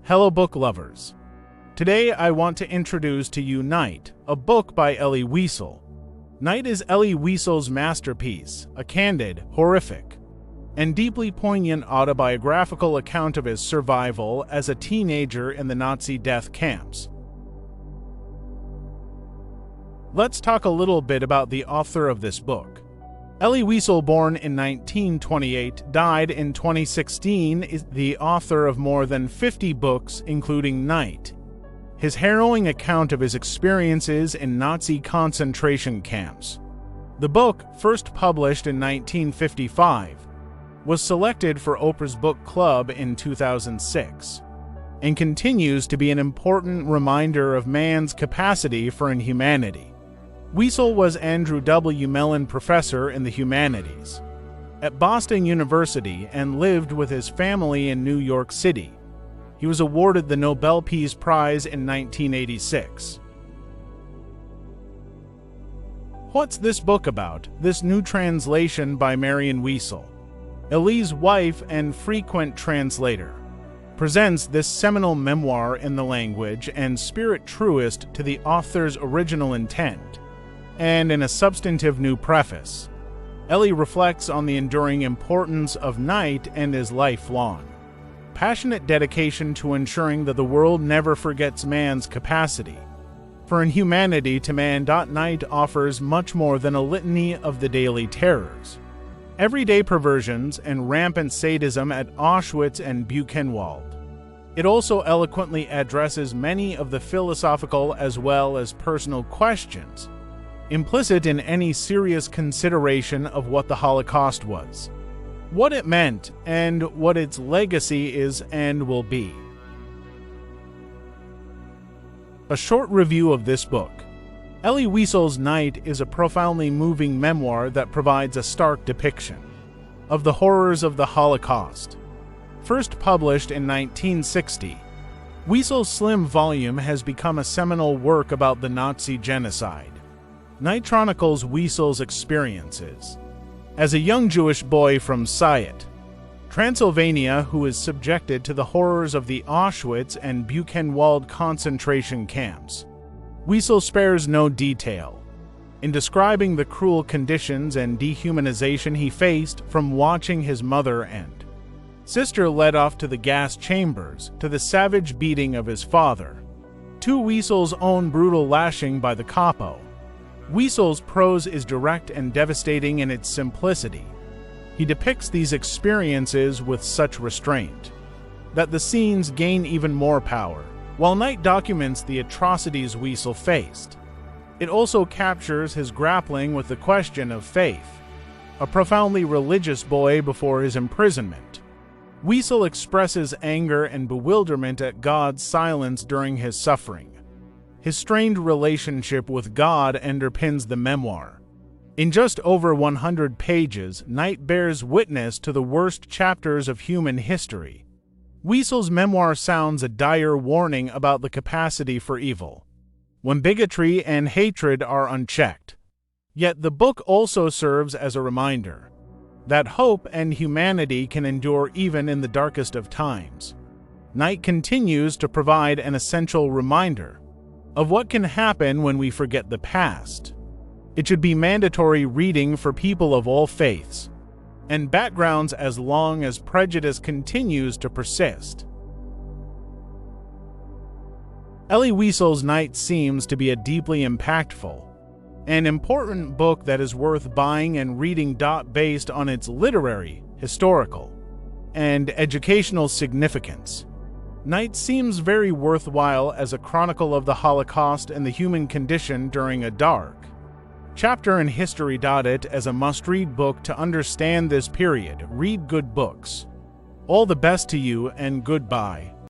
Hello book lovers. Today I want to introduce to you Night, a book by Elie Wiesel. Night is Elie Wiesel's masterpiece, a candid, horrific, and deeply poignant autobiographical account of his survival as a teenager in the Nazi death camps. Let's talk a little bit about the author of this book. Elie Wiesel, born in 1928, died in 2016, is the author of more than 50 books, including Night, his harrowing account of his experiences in Nazi concentration camps. The book, first published in 1955, was selected for Oprah's Book Club in 2006, and continues to be an important reminder of man's capacity for inhumanity. Wiesel was Andrew W. Mellon Professor in the Humanities at Boston University and lived with his family in New York City. He was awarded the Nobel Peace Prize in 1986. What's this book about? This new translation by Marion Wiesel, Elie's wife and frequent translator, presents this seminal memoir in the language and spirit truest to the author's original intent. And in a substantive new preface, Elie reflects on the enduring importance of Night and his lifelong, passionate dedication to ensuring that the world never forgets man's capacity for inhumanity to man. Night offers much more than a litany of the daily terrors, everyday perversions, and rampant sadism at Auschwitz and Buchenwald. It also eloquently addresses many of the philosophical as well as personal questions implicit in any serious consideration of what the Holocaust was, what it meant, and what its legacy is and will be. A short review of this book. Elie Wiesel's Night is a profoundly moving memoir that provides a stark depiction of the horrors of the Holocaust. First published in 1960, Wiesel's slim volume has become a seminal work about the Nazi genocide. Night chronicles Wiesel's experiences as a young Jewish boy from Sayet, Transylvania, who is subjected to the horrors of the Auschwitz and Buchenwald concentration camps. Wiesel spares no detail in describing the cruel conditions and dehumanization he faced, from watching his mother and sister led off to the gas chambers to the savage beating of his father, to Wiesel's own brutal lashing by the capo. Wiesel's prose is direct and devastating in its simplicity. He depicts these experiences with such restraint that the scenes gain even more power. While Night documents the atrocities Wiesel faced, it also captures his grappling with the question of faith, a profoundly religious boy before his imprisonment. Wiesel expresses anger and bewilderment at God's silence during his suffering. His strained relationship with God underpins the memoir. In just over 100 pages, Night bears witness to the worst chapters of human history. Wiesel's memoir sounds a dire warning about the capacity for evil when bigotry and hatred are unchecked. Yet the book also serves as a reminder that hope and humanity can endure even in the darkest of times. Night continues to provide an essential reminder of what can happen when we forget the past. It should be mandatory reading for people of all faiths and backgrounds as long as prejudice continues to persist. Elie Wiesel's Night seems to be a deeply impactful and important book that is worth buying and reading. Based on its literary, historical, and educational significance, Night seems very worthwhile as a chronicle of the Holocaust and the human condition during a dark chapter in history. It as a must-read book to understand this period. Read good books. All the best to you and goodbye.